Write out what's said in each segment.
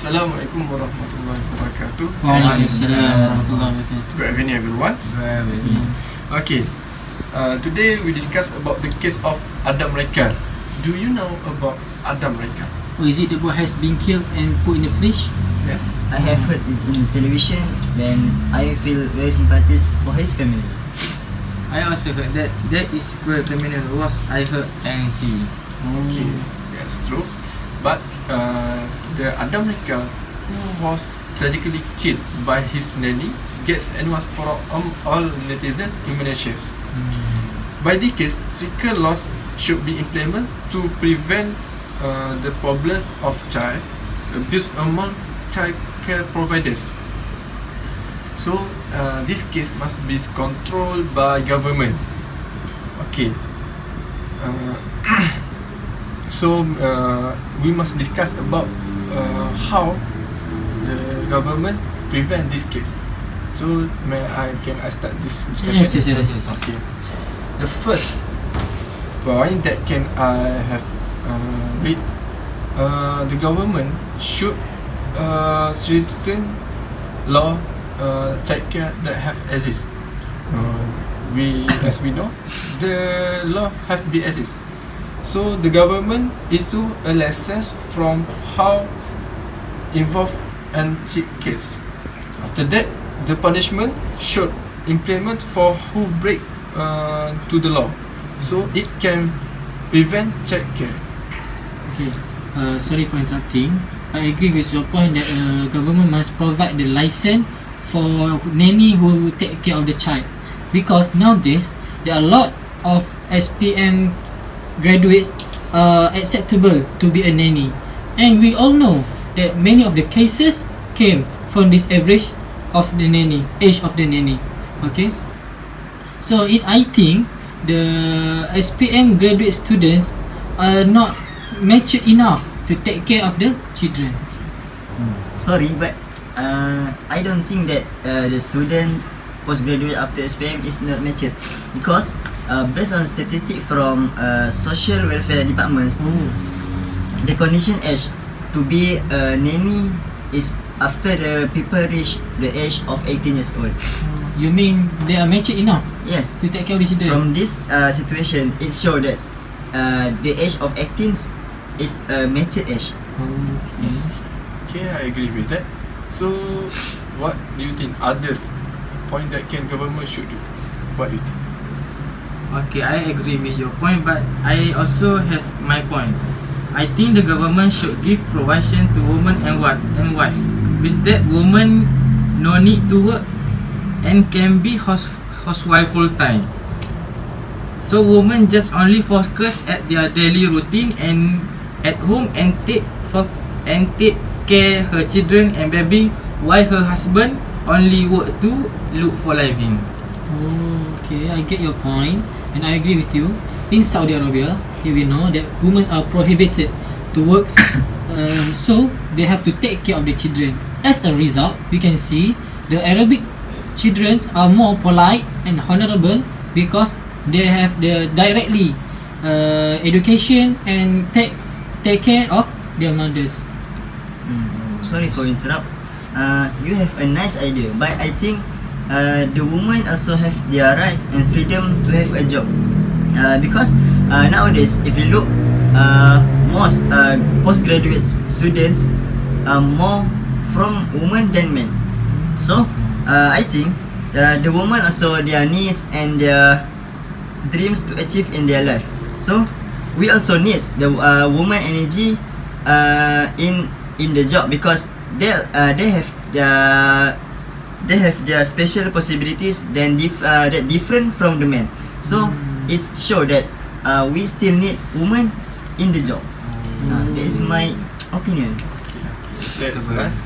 Assalamualaikum warahmatullahi wabarakatuh. Waalaikumsalam warahmatullahi wabarakatuh. Good evening, everyone. Okay, today we discuss about the case of Adam Raikan. Do you know about Adam Raikan? Oh, is it the boy has been killed and put in the fridge? Yes. I have heard this in television, then I feel very sympathetic for his family. I also heard that that is cruel criminal was I heard and see. Okay, that's true. But the Adam Raikan who was tragically killed by his nanny gets advice for all netizens in Malaysia. By this case, stricter laws should be implemented to prevent the problems of child abuse among child care providers. So this case must be controlled by government. Okay. So we must discuss about how the government prevent this case. So can I start this discussion? Yes. Okay. The first point that can I have read, the government should strengthen law child care that have exist. As we know, the law have been exist. So the government issue a lessons from how involve and cheat case. After that, the punishment should implement for who break to the law, so it can prevent child care. Okay. Sorry for interrupting. I agree with your point that government must provide the license for nanny who take care of the child, because nowadays there are a lot of SPM graduates acceptable to be a nanny, and we all know that many of the cases came from this average of the nanny, age of the nanny. Okay, so I think the SPM graduate students are not mature enough to take care of the children. Sorry, but I don't think that the student postgraduate after SPM is not matured, because based on statistics from social welfare departments, the condition age to be a nanny is after the people reach the age of 18 years old. You mean they are mature enough Yes. to take care of the children? From this situation, it shows that the age of 18 is a mature age. Yes. Okay, I agree with that. So, what do you think? Others point that can government should do? What do you think? Okay, I agree with your point, but I also have my point. I think the government should give provision to women and wife. With that, women no need to work and can be housewife full time. So women just only focus at their daily routine and at home and take care her children and baby, while her husband only work to look for living. Okay, I get your point, and I agree with you. In Saudi Arabia, here we know that women are prohibited to work, so they have to take care of the children. As a result, we can see the Arabic children are more polite and honorable because they have the directly education and take care of their mothers. Sorry for interrupt. You have a nice idea, but I think the women also have their rights and freedom to have a job, because nowadays, if you look, most postgraduate students are more from women than men. So I think the women also their needs and their dreams to achieve in their life. So we also need the woman energy in the job, because they have their special possibilities that different from the men. So it show that we still need women in the job. That is my opinion. That's nice.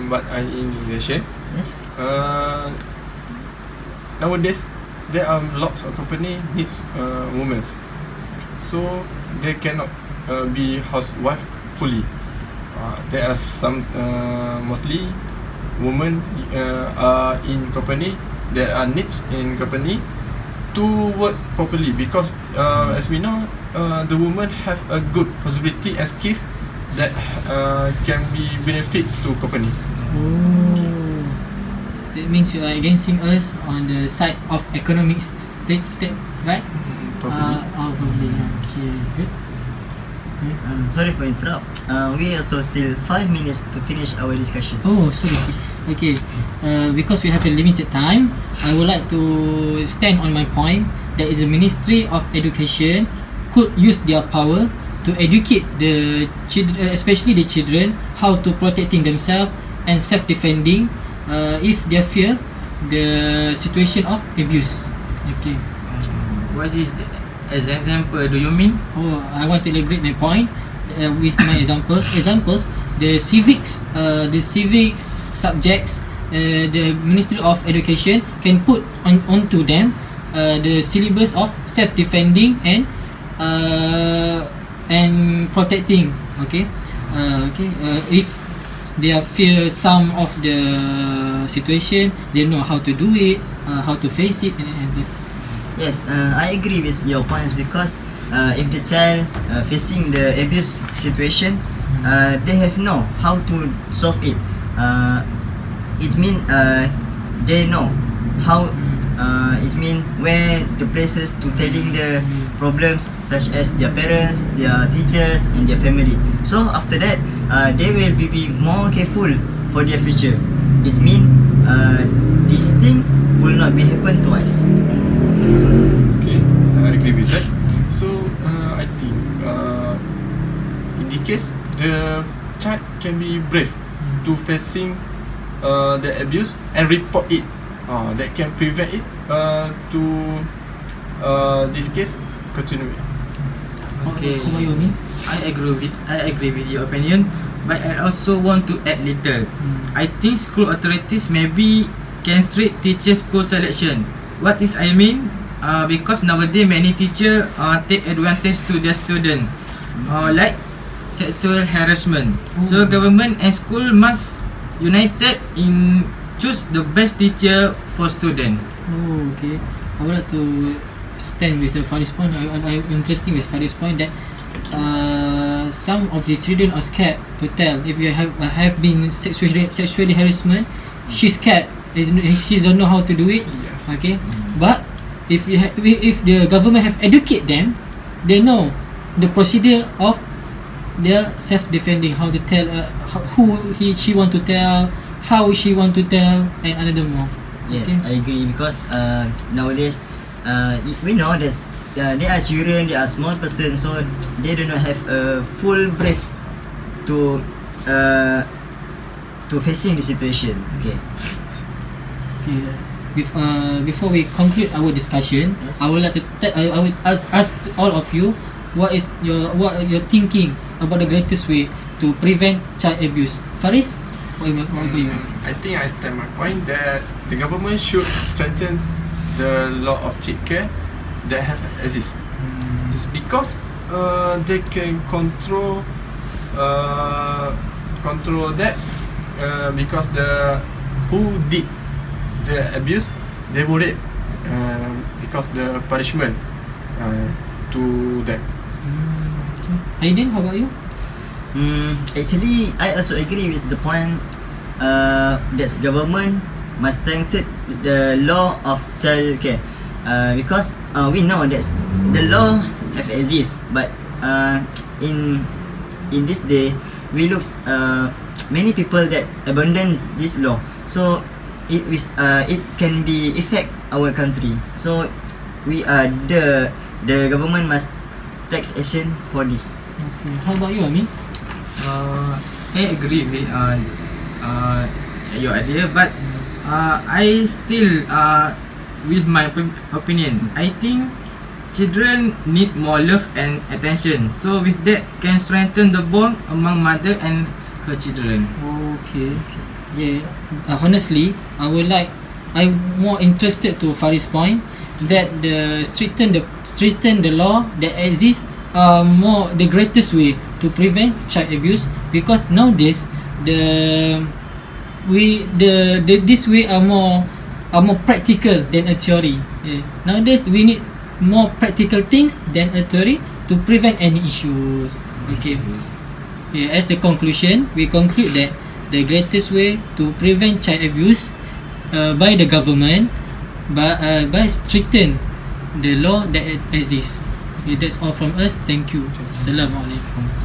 But I in relation. Yes. Nowadays, there are lots of company needs women, so they cannot be housewife fully. There are some mostly women are in company. There are needs in company to work properly, because as we know, the women have a good possibility as skills that can be benefit to company. Oh, that means you are against us on the side of economic state, right? Probably. Probably. Okay, good. Sorry for interrupt. We also still 5 minutes to finish our discussion. Oh, sorry. Okay, because we have a limited time, I would like to stand on my point that is the Ministry of Education could use their power to educate the children, especially the children, how to protecting themselves and self-defending if they fear the situation of abuse. Okay. What is as example do you mean? Oh, I want to elaborate my point with my examples. The civics subjects, the Ministry of Education can put onto them the syllabus of self-defending and protecting. Okay, if they fear some of the situation, they know how to do it, how to face it, and this. Yes, I agree with your points because if the child facing the abuse situation, they have know how to solve it. It mean they know how. It mean where the places to telling the problems such as their parents, their teachers, and their family. So after that, they will be more careful for their future. It mean this thing will not be happen twice. Okay, I agree with that. So I think in the case the child can be brave to facing the abuse and report it. That can prevent it to this case continue. Okay. How about you, Min? I agree with your opinion, but I also want to add little. I think school authorities maybe can strict teacher school selection. What is I mean? Because nowadays many teacher take advantage to their student, like sexual harassment. So government and school must united in choose the best teacher for student. Oh, okay. I would like to stand with Faris' point. I'm interested with Faris' point that some of the children are scared to tell if you have been sexually harassment. She's scared. She don't know how to do it. Yes. Okay, but if the government have educate them, they know the procedure of their self-defending, how to tell she want to tell, how she want to tell, and another more. Yes, Okay. I agree because nowadays we know that they are children, they are small person, so they do not have a full brief to facing the situation. Okay. Before we conclude our discussion, Yes. I would like to I would ask all of you what you're thinking about the greatest way to prevent child abuse. Faris, what about you? I think I stand my point that the government should strengthen the law of child care that have exist. It's because they can control that because the who did the abuse, they worried because the punishment to them. Aiden, how about you? Actually, I also agree with the point that government must strengthen the law of child care because we know that the law have exist, but in this day we look many people that abandon this law, so it can be affect our country. So we the government must take action for this. Okay. How about you, Amin? I agree with your idea, but I still with my opinion. I think children need more love and attention. So with that can strengthen the bond among mother and her children. Okay. Yeah. Honestly, I'm more interested to Faris' point that the strengthen the law that exists more the greatest way to prevent child abuse, because nowadays this way are more practical than a theory. Yeah. Nowadays we need more practical things than a theory to prevent any issues. Okay. as the conclusion, we conclude that the greatest way to prevent child abuse by the government by strengthen the law that exists. Okay, that's all from us. Thank you. Assalamualaikum.